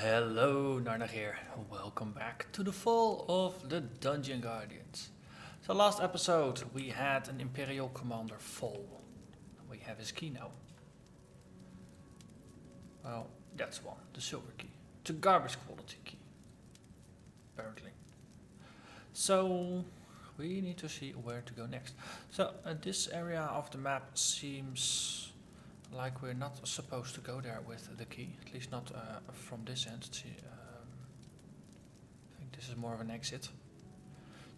Hello, Narnach here. Welcome back to the Fall of the Dungeon Guardians. So last episode we had an Imperial Commander fall. We have his key now. Well, that's one, the silver key. It's a garbage quality key. Apparently. So we need to see where to go next. So this area of the map seems like we're not supposed to go there with the key, at least not from this end. See, I think this is more of an exit.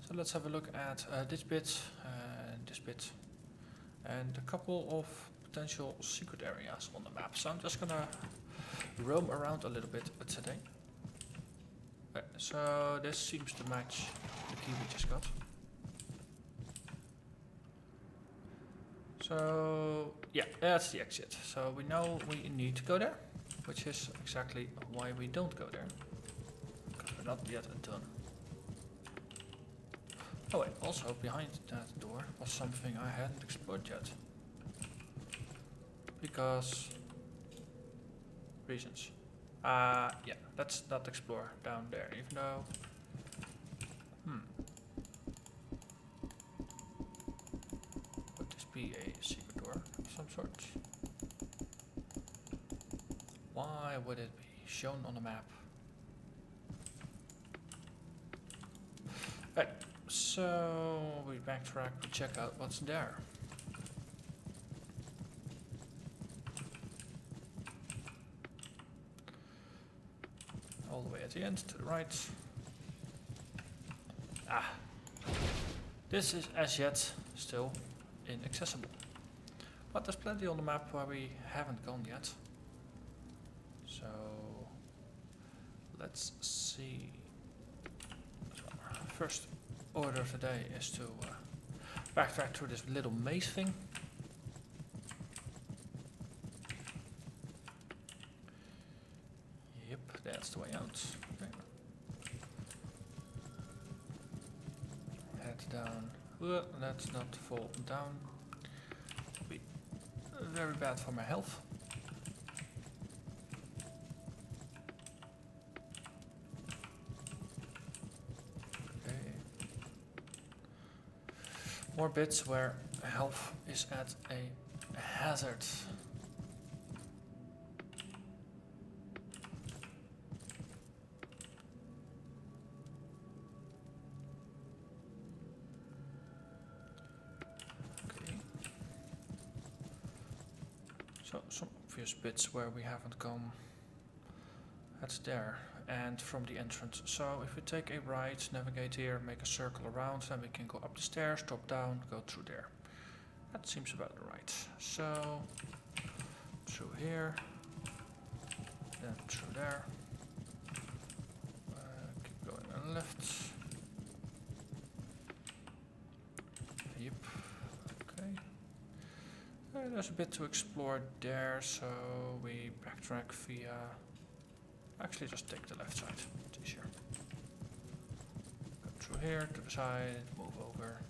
So let's have a look at this bit, and a couple of potential secret areas on the map. So I'm just gonna roam around a little bit today. So this seems to match the key we just got. So yeah, that's the exit. So we know we need to go there, which is exactly why we don't go there, because we're not yet done. Oh wait, also behind that door was something I hadn't explored yet. Because reasons. Yeah, let's not explore down there, even though would this be a secret door of some sort? Why would it be shown on the map? Right, so we backtrack to check out what's there. All the way at the end, to the right. This is as yet still inaccessible. But there's plenty on the map where we haven't gone yet. So let's see. First order of the day is to backtrack through this little maze thing. Yep, that's the way out. Okay. Head down. Let's not fall down. It'll be very bad for my health. More bits where health is at a hazard. Okay. So some obvious bits where we haven't gone. That's there. And from the entrance. So if we take a right, navigate here, make a circle around, then we can go up the stairs, drop down, go through there. That seems about right. So through here, then through there. Keep going on left. Yep. Okay. There's a bit to explore there, so we backtrack via. Actually, just take the left side. It's easier. Go through here to the side, move over.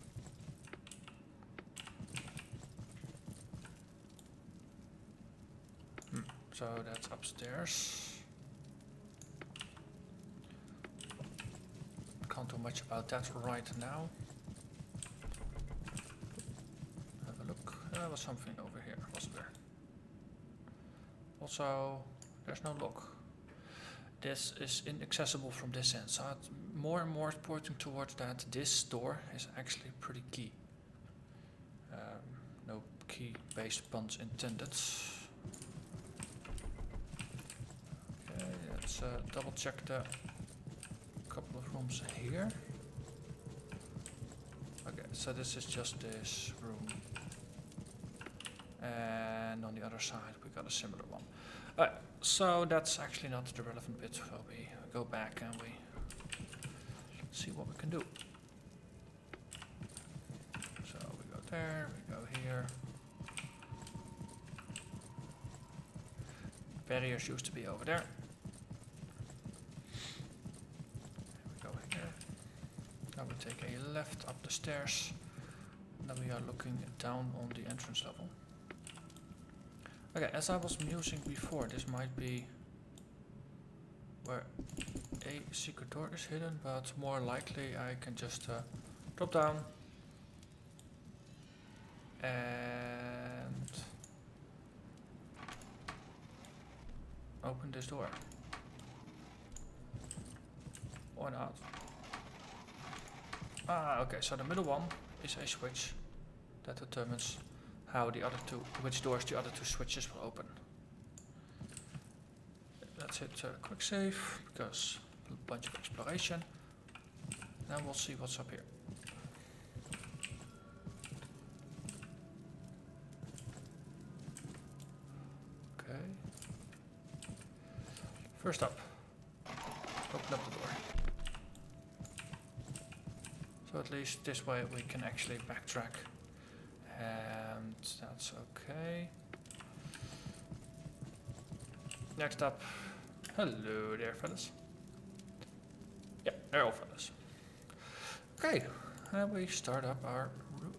So that's upstairs. Can't do much about that right now. Have a look. There was something over here, wasn't there? Also, there's no lock. This is inaccessible from this end, so more and more pointing towards that this door is actually pretty key. No key-based puns intended. Okay, let's double check the couple of rooms here. Okay, so this is just this room. And on the other side we got a similar one. Alright, so that's actually not the relevant bit, so we go back and we see what we can do. So we go there, we go here. Barriers used to be over there. We go here. Now we take a left up the stairs. Then we are looking down on the entrance level. Okay, as I was musing before, this might be where a secret door is hidden, but more likely I can just drop down and open this door. Or not. Ah, okay, so the middle one is a switch that determines how the other two, which doors the other two switches will open. Let's hit quick save, because a bunch of exploration. Then we'll see what's up here. Okay. First up, open up the door. So at least this way we can actually backtrack. And that's okay. Next up, hello there fellas. Yeah, they're all fellas. Okay, and we start up our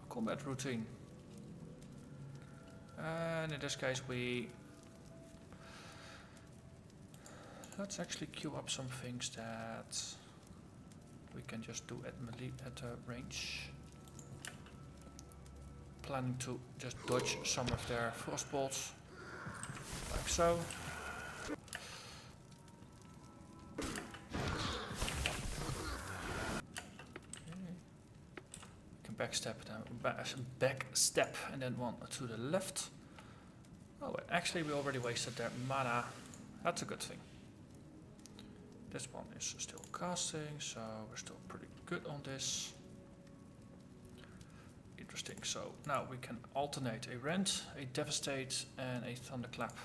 combat routine. And in this case let's actually queue up some things that we can just do at melee, at range. Planning to just dodge some of their frost bolts, like so. Backstep and then one to the left. Oh, actually we already wasted their mana. That's a good thing. This one is still casting, so we're still pretty good on this. Interesting. So now we can alternate a Rend, a Devastate, and a Thunderclap.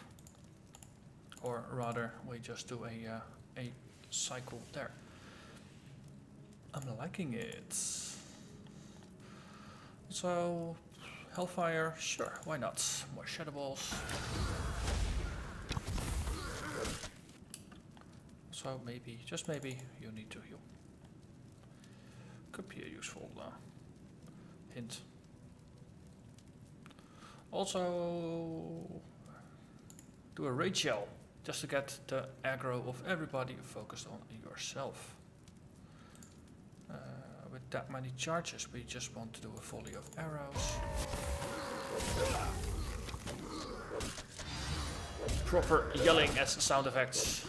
Or rather, we just do a cycle there. I'm liking it. So, Hellfire, sure, why not? More Shadow Balls. So maybe, just maybe, you need to heal. Could be a useful hint. Also, do a Rage Shell, just to get the aggro of everybody focused on yourself. With that many charges, we just want to do a volley of arrows. Proper yelling as sound effects.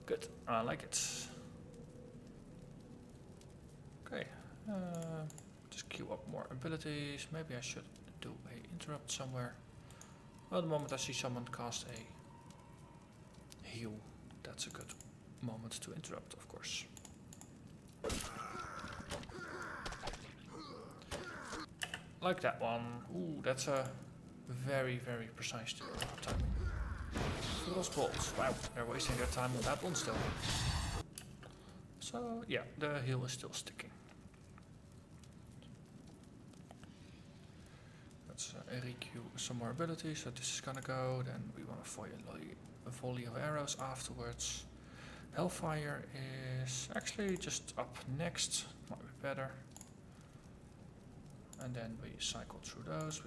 Good, I like it. Okay, just queue up more abilities. Maybe I should do a interrupt somewhere. Well, the moment I see someone cast a heal, that's a good moment to interrupt, of course. Like that one. Ooh, that's a very, very precise timing. Frost bolts. Wow, they're wasting their time on that one still. So, yeah, the heal is still sticking. Let's requeue some more abilities. So this is gonna go. Then we want a volley of arrows afterwards. Hellfire is actually just up next. Might be better. And then we cycle through those,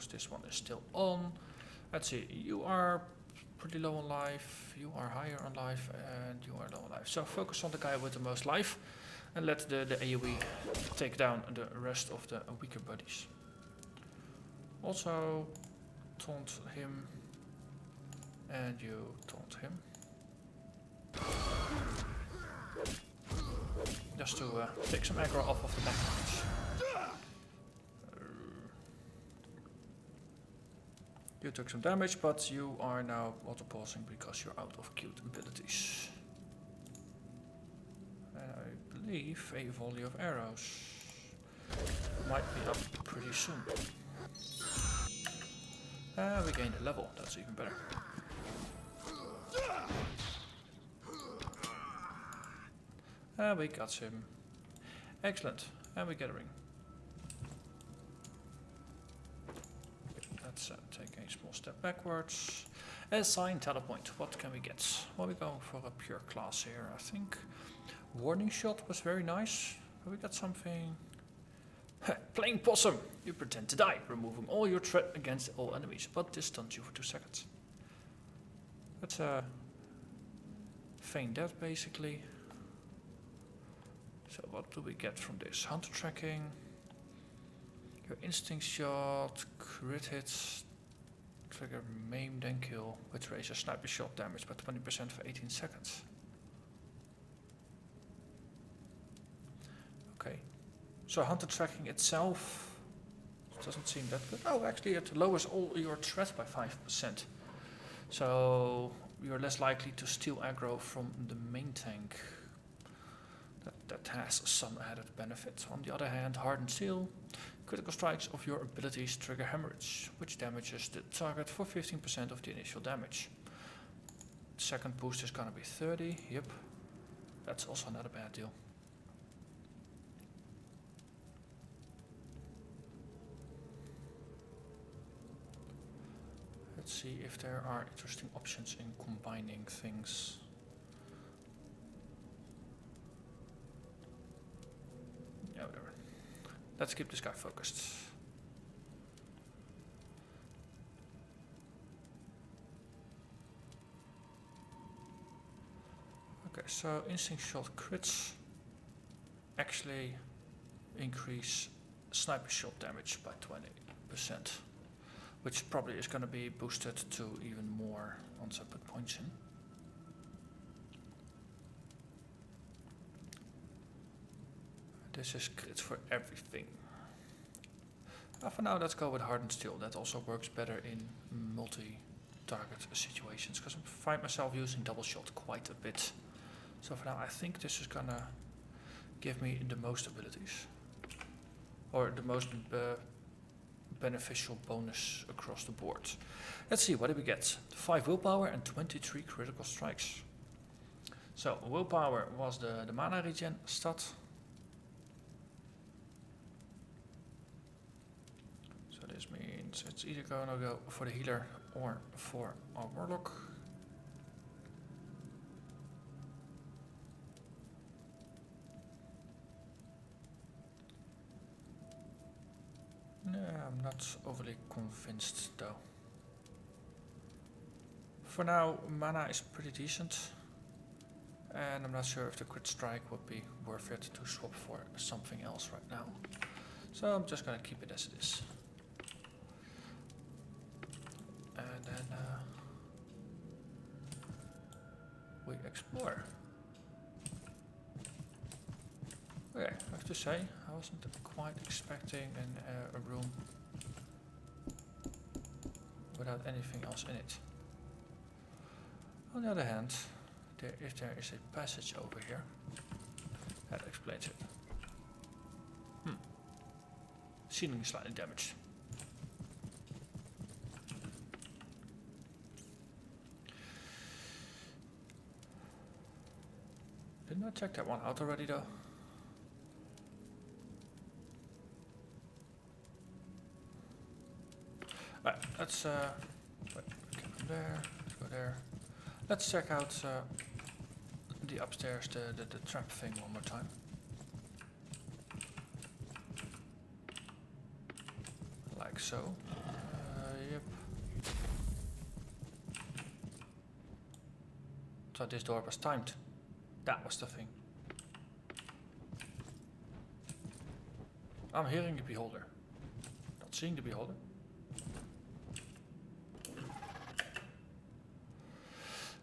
This one is still on. Let's see, you are pretty low on life, you are higher on life, and you are low on life. So focus on the guy with the most life, and let the AoE take down the rest of the weaker buddies. Also, taunt him, and you taunt him. Just to take some aggro off of the backlines. You took some damage, but you are now auto-pausing because you're out of queued abilities. I believe a volley of arrows might be up pretty soon. We gained a level, that's even better. We got him. Excellent, and we get a ring. Let's take a small step backwards. Assign telepoint. What can we get? Well, we're going for a pure class here, I think. Warning shot was very nice. We got something. Playing possum. You pretend to die, removing all your threat against all enemies, but this stuns you for 2 seconds. Let's feign that basically. So what do we get from this? Hunter tracking. Your instinct shot, crit hits, trigger maim then kill, which raises sniper shot damage by 20% for 18 seconds. Okay. So hunter tracking itself doesn't seem that good. Oh, actually it lowers all your threat by 5%. So you're less likely to steal aggro from the main tank. That has some added benefit. On the other hand, hardened steel, critical strikes of your abilities trigger hemorrhage, which damages the target for 15% of the initial damage. Second boost is gonna be 30, yep. That's also not a bad deal. Let's see if there are interesting options in combining things. Yeah, whatever. Let's keep this guy focused. Okay, so instinct shot crits actually increase sniper shot damage by 20%. Which probably is going to be boosted to even more once I put points in. This is crits for everything. For now, let's go with hardened steel. That also works better in multi-target situations, because I find myself using double shot quite a bit. So for now, I think this is going to give me the most abilities. Or the most beneficial bonus across the board. Let's see, what did we get? 5 willpower and 23 critical strikes. So willpower was the mana regen stat. So this means it's either gonna go for the healer or for our warlock. Yeah, I'm not overly convinced though. For now, mana is pretty decent. And I'm not sure if the crit strike would be worth it to swap for something else right now. So I'm just gonna keep it as it is. And then we explore. Okay, I have to say, I wasn't quite expecting a room without anything else in it. On the other hand, if there is a passage over here, that explains it. Ceiling is slightly damaged. Didn't I check that one out already though? Right, let's wait, okay, from there, let's go there. Let's check out the upstairs, the trap thing one more time. Like so. Yep. So this door was timed. That was the thing. I'm hearing the beholder. Not seeing the beholder.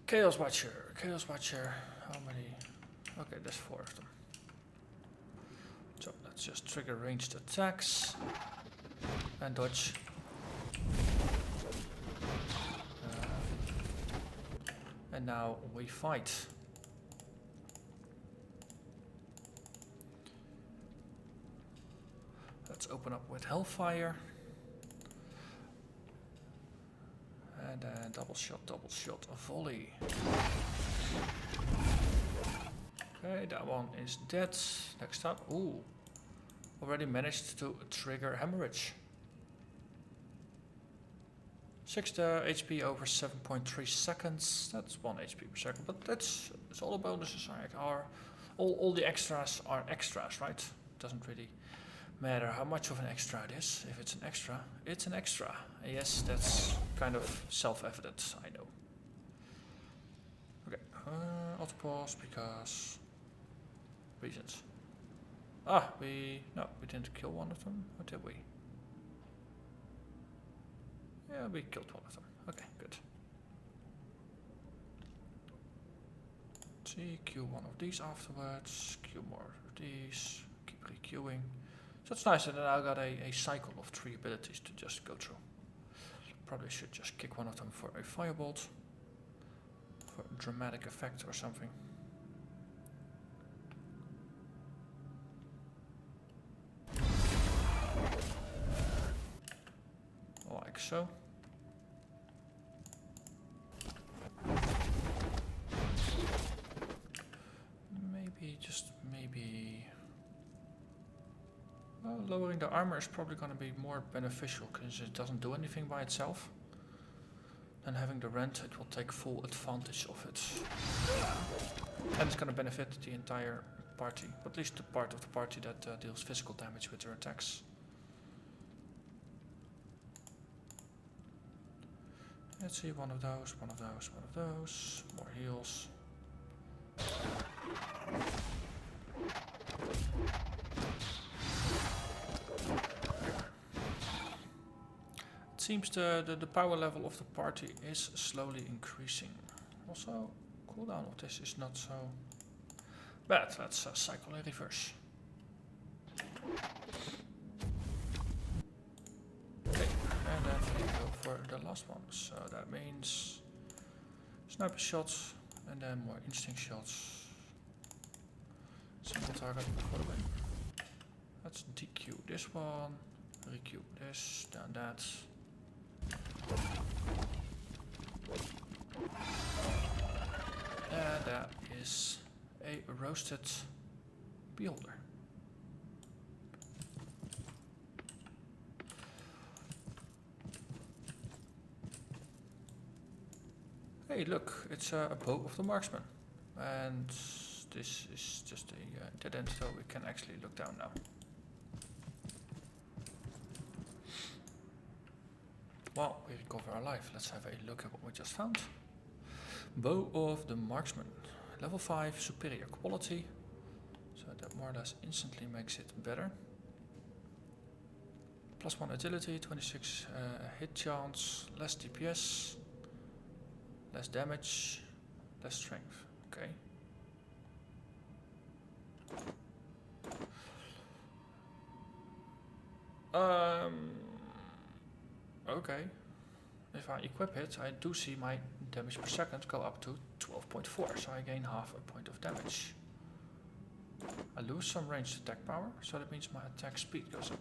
Chaos Watcher, how many? Okay, there's 4 of them. So let's just trigger ranged attacks and dodge. And now we fight. Let's open up with Hellfire. And then double shot, volley. Okay, that one is dead. Next up, ooh, already managed to trigger hemorrhage. 6 HP over 7.3 seconds. That's 1 HP per second, but it's all the bonuses are all the extras are extras, right? Doesn't really matter how much of an extra it is. If it's an extra, it's an extra. Yes, that's kind of self-evident, I know. auto pause because reasons. We didn't kill one of them, or did we? Yeah, we killed one of them. Okay, good. Let's see, queue one of these afterwards, queue more of these, keep re-queuing. So it's nice that I got a cycle of 3 abilities to just go through. Probably should just kick one of them for a firebolt, for a dramatic effect or something. Like so. Maybe well, lowering the armor is probably going to be more beneficial because it doesn't do anything by itself. And having the rend, it will take full advantage of it. And it's going to benefit the entire party, at least the part of the party that deals physical damage with their attacks. Let's see, one of those, more heals. It seems the power level of the party is slowly increasing. Also, cooldown of this is not so bad. Let's cycle in reverse. Okay, and then we go for the last one. So that means sniper shots and then more instinct shots. Single target for the win. Let's DQ this one, reQ this, then that. And that is a roasted beholder. Hey, look, it's a bow of the marksman. And this is just a dead end, so we can actually look down now. Well, we recover our life. Let's have a look at what we just found. Bow of the marksman. Level 5, superior quality. So that more or less instantly makes it better. +1 agility, 26 hit chance, less DPS, less damage, less strength. Okay. Okay. If I equip it, I do see my damage per second go up to 12.4, so I gain half a point of damage. I lose some ranged attack power, so that means my attack speed goes up.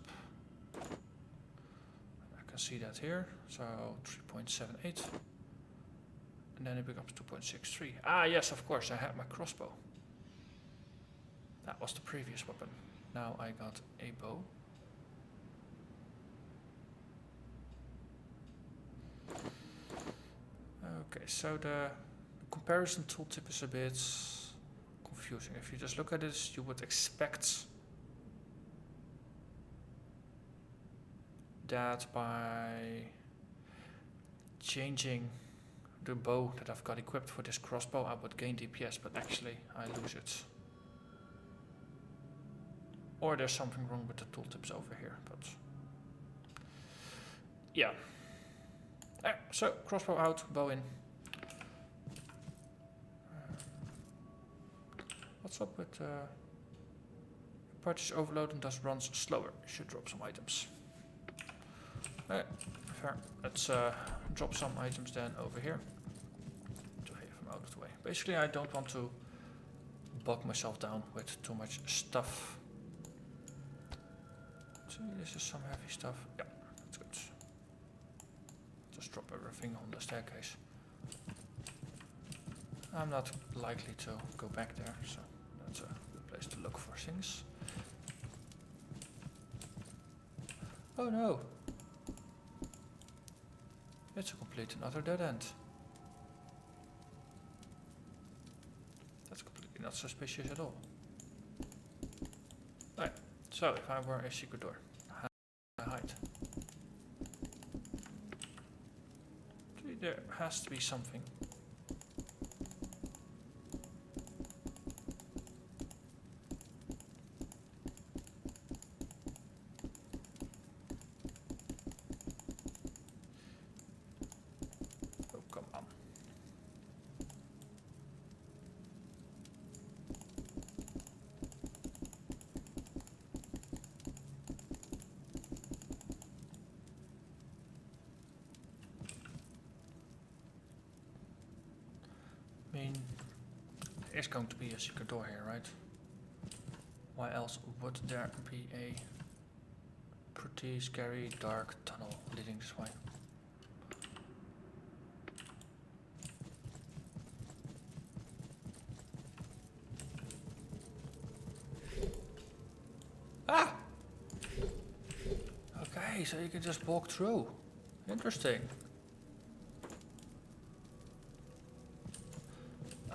I can see that here, so 3.78. And then it becomes 2.63. Ah, yes, of course, I had my crossbow. That was the previous weapon. Now I got a bow. Okay, so the comparison tooltip is a bit confusing. If you just look at this, you would expect that by changing the bow that I've got equipped for this crossbow, I would gain DPS, but actually I lose it. Or there's something wrong with the tooltips over here, but yeah. So crossbow out, bow in. What's up with party's overload and thus runs slower? Should drop some items. Fair. Let's drop some items then over here to have them out of the way. Basically, I don't want to bog myself down with too much stuff. See, this is some heavy stuff. Yeah, that's good. Just drop everything on the staircase. I'm not likely to go back there, so that's a good place to look for things. Oh no! It's a complete another dead end. That's completely not suspicious at all. Right, so if I were a secret door, how do I hide? See, there has to be something. mean, there is going to be a secret door here, right? Why else would there be a pretty scary dark tunnel leading this way? Ah! Okay, so you can just walk through. Interesting.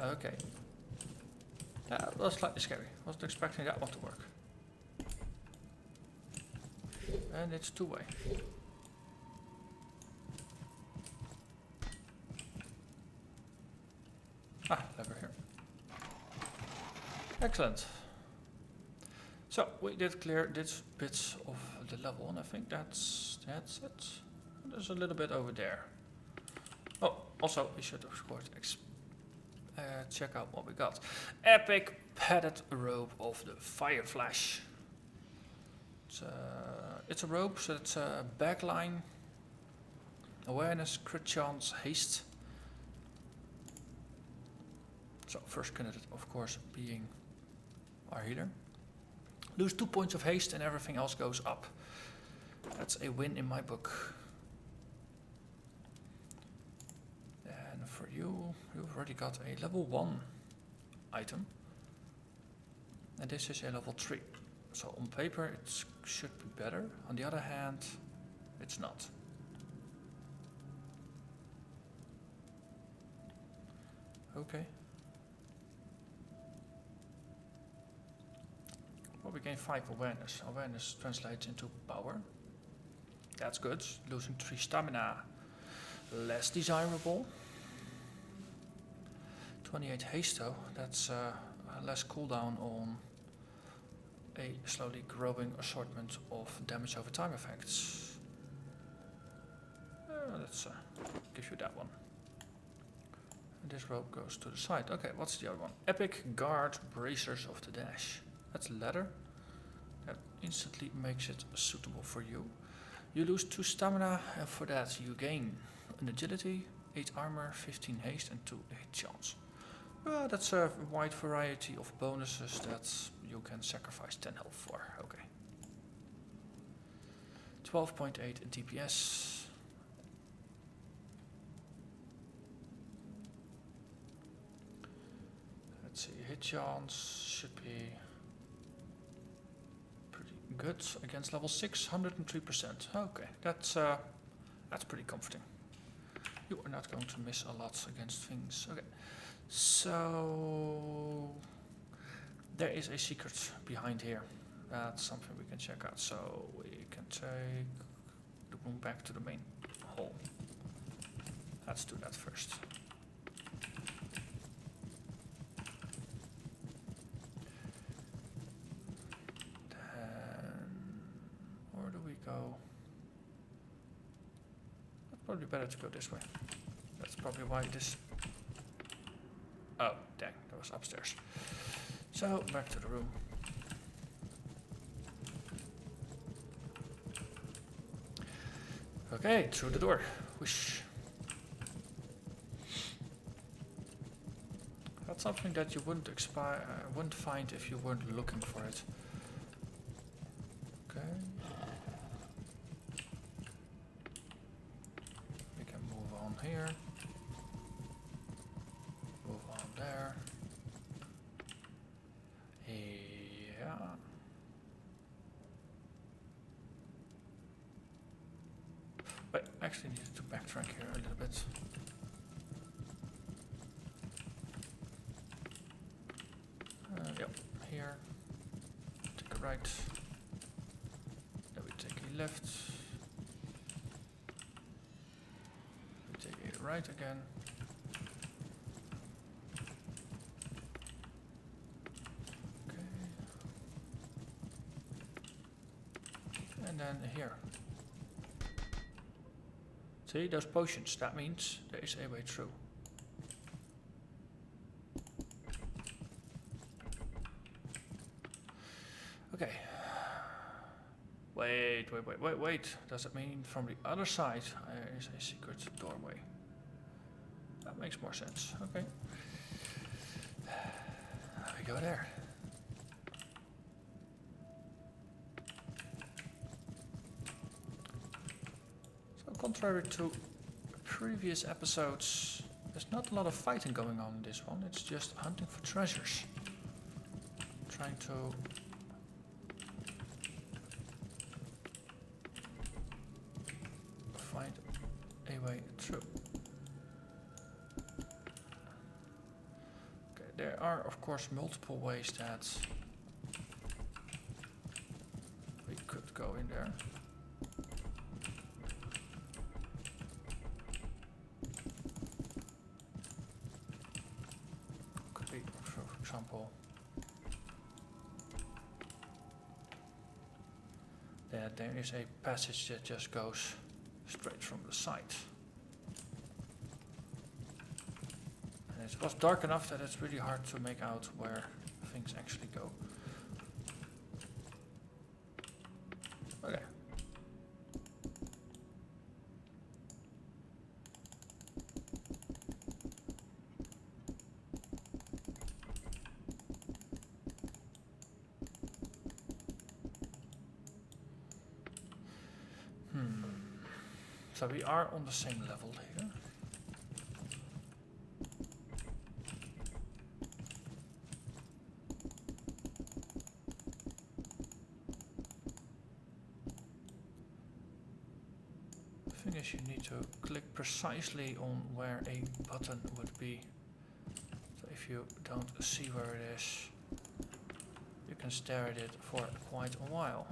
Okay. That was slightly scary. Wasn't expecting that one to work. And it's two-way. Ah, lever here. Excellent. So we did clear this bits of the level, and I think that's it. There's a little bit over there. Oh, also we should of course check out what we got. Epic padded robe of the fire flash. It's a robe, so it's a backline, awareness, crit chance, haste. So first candidate, of course, being our healer. Lose 2 points of haste and everything else goes up. That's a win in my book. And for you, you've already got a level 1 item. And this is a level 3. So on paper it should be better. On the other hand, it's not. Okay. Well, we gain 5 awareness. Awareness translates into power. That's good. Losing 3 stamina. Less desirable. 28 haste though. That's less cooldown on a slowly growing assortment of damage over time effects. Let's give you that one. And this rope goes to the side. Okay, what's the other one? Epic Guard Bracers of the Dash. That's leather. That instantly makes it suitable for you. You lose 2 stamina, and for that you gain an agility, 8 armor, 15 haste, and 2 hit chance. That's a wide variety of bonuses that you can sacrifice 10 health for. Okay. 12.8 DPS. Let's see, hit chance should be pretty good against level 6, 103%. Okay, that's pretty comforting. You are not going to miss a lot against things. Okay. So there is a secret behind here. That's something we can check out. So we can take the room back to the main hall. Let's do that first. Then where do we go? It's probably better to go this way. That's probably why this. Oh, dang, that was upstairs. So, back to the room. Okay, through the door. Whoosh. That's something that you wouldn't find if you weren't looking for it. Okay. We can move on here. There. Yeah. But I actually needed to backtrack here a little bit. Yep, here. Take a right. Then we take a left. We take a right again. And then here. See those potions, that means there is a way through. Okay. Wait. Does it mean from the other side there is a secret doorway? That makes more sense. Okay. we go there. So contrary to previous episodes, there's not a lot of fighting going on in this one. It's just hunting for treasures. Trying to find a way through. Okay, there are of course multiple ways that we could go in there. Could be, for example, that there is a passage that just goes straight from the side. And it was dark enough that it's really hard to make out where things actually go. Okay. So we are on the same level here. The thing is, you need to click precisely on where a button would be. So if you don't see where it is, you can stare at it for quite a while.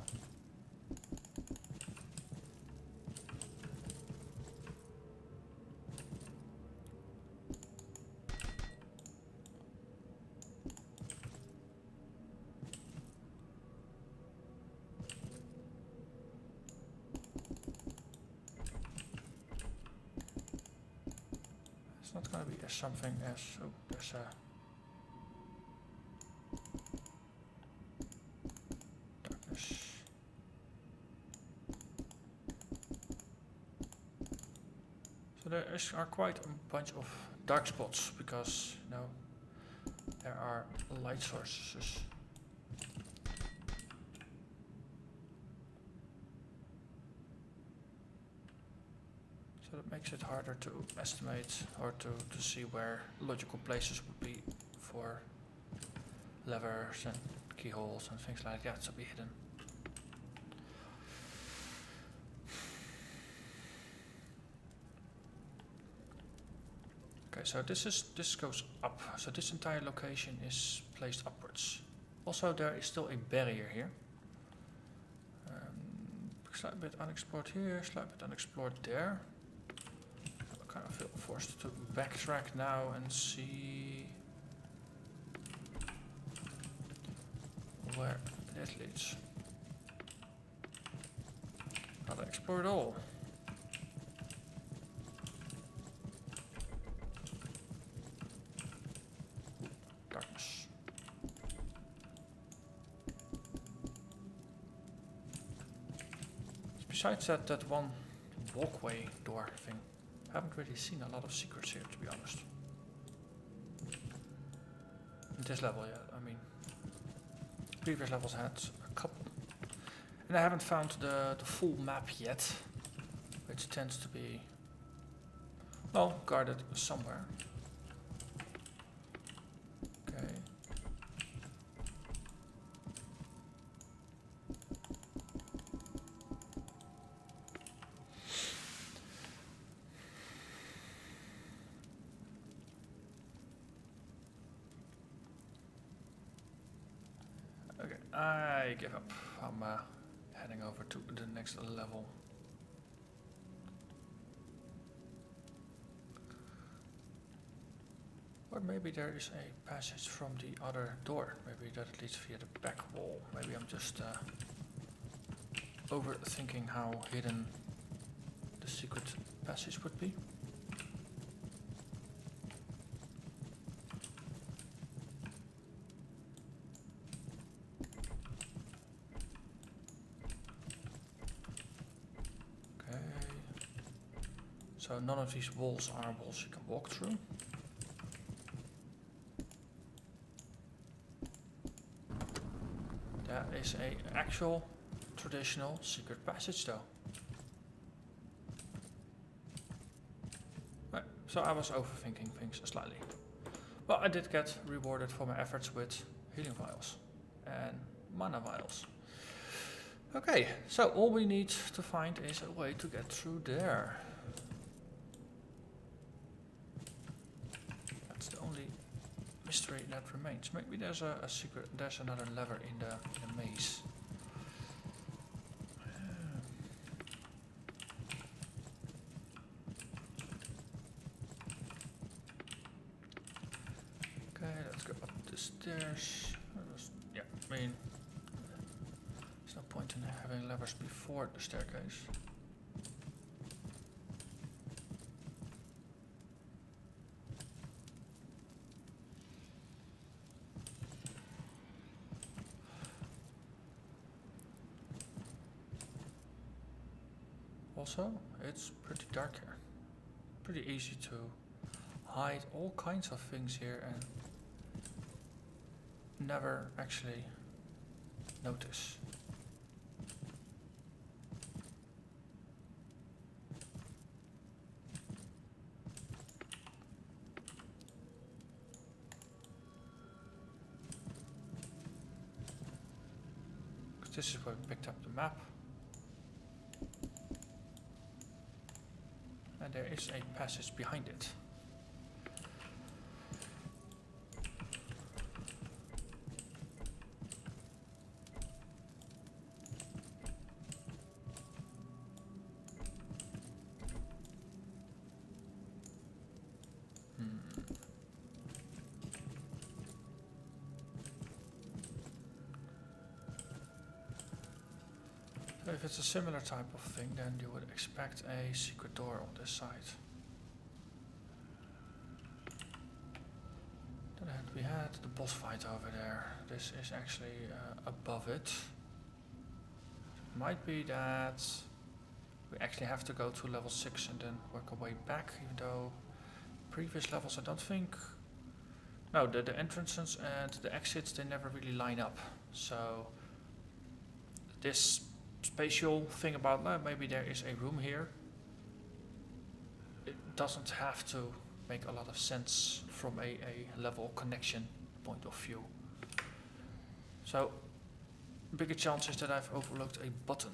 It's not going to be as something as, oh, there's a darkness. So there are quite a bunch of dark spots because, you know, there are light sources. So that makes it harder to estimate or to see where logical places would be for levers and keyholes and things like that to be hidden. Okay, so this goes up. So this entire location is placed upwards. Also, there is still a barrier here. Slight bit unexplored here, slight bit unexplored there. I kind of feel forced to backtrack now and see where that leads. Not explored at all. Darkness. Besides that one walkway door thing, I haven't really seen a lot of secrets here, to be honest. In this level, yeah, I mean, previous levels had a couple. And I haven't found the full map yet, which tends to be, well, guarded somewhere. Okay. Okay, I give up. I'm heading over to the next level. Or maybe there is a passage from the other door. Maybe that leads via the back wall. Maybe I'm just overthinking how hidden the secret passage would be. Okay. So none of these walls are walls you can walk through. is a actual traditional secret passage though. Right, so I was overthinking things slightly. Well, I did get rewarded for my efforts with healing vials and mana vials. Okay, so all we need to find is a way to get through there. That's the only mystery that remains. Maybe there's a secret, there's another lever in the maze. Okay, let's go up the stairs. Yeah, I mean, there's no point in having levers before the staircase. Also, it's pretty dark here. Pretty easy to hide all kinds of things here and never actually notice. This is where we picked up the map. And there is a passage behind it. So if it's a similar type of thing, then you would expect a secret door on this side. Then we had the boss fight over there. This is actually above it. It might be that we actually have to go to level 6 and then work our way back, even though previous levels I don't think... No, the entrances and the exits, they never really line up. So this spatial thing about maybe there is a room here, it doesn't have to make a lot of sense from a level connection point of view. So bigger chances that I've overlooked a button.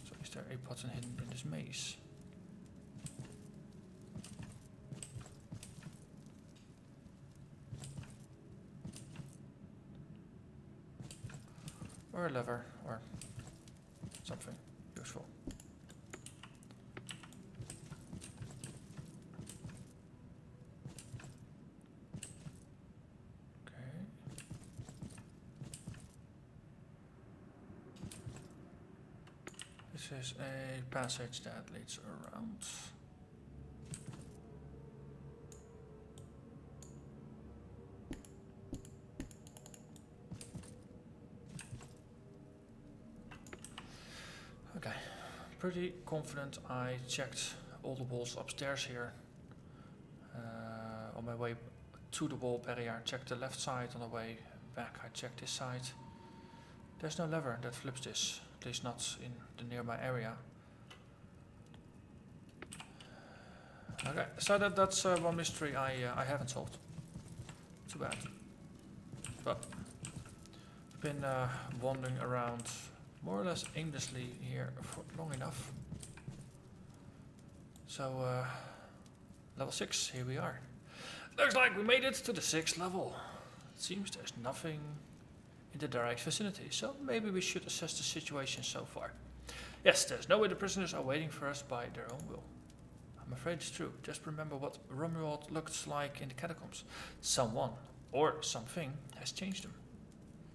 So is there a button hidden in this maze? Or a lever, or something useful. Okay. This is a passage that leads around. Okay, pretty confident I checked all the walls upstairs here. On my way to the wall barrier, I checked the left side. On the way back, I checked this side. There's no lever that flips this, at least not in the nearby area. Okay, so that's one mystery I haven't solved. Too bad. But I've been wandering around more or less aimlessly here for long enough. So level 6, here we are. Looks like we made it to the 6th level. It seems there's nothing in the direct vicinity, so maybe we should assess the situation so far. Yes, there's no way the prisoners are waiting for us by their own will. I'm afraid it's true. Just remember what Rumrold looked like in the catacombs. Someone, or something, has changed them.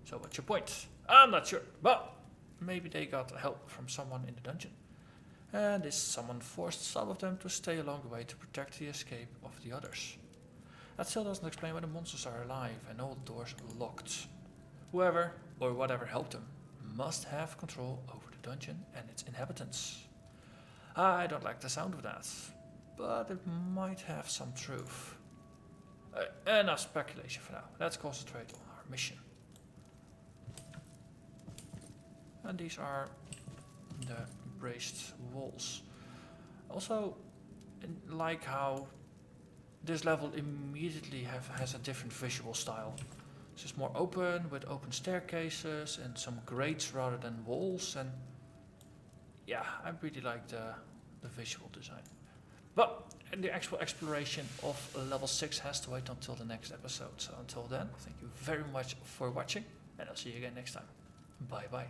So what's your point? I'm not sure, but maybe they got help from someone in the dungeon. And this someone forced some of them to stay along the way to protect the escape of the others. That still doesn't explain why the monsters are alive and all the doors locked. Whoever or whatever helped them must have control over the dungeon and its inhabitants. I don't like the sound of that, but it might have some truth. Enough speculation for now. Let's concentrate on our mission. And these are the braced walls. Also, like how this level immediately has a different visual style. It's just more open, with open staircases and some grates rather than walls. And yeah, I really like the visual design. But the actual exploration of level 6 has to wait until the next episode. So until then, thank you very much for watching, and I'll see you again next time. Bye bye.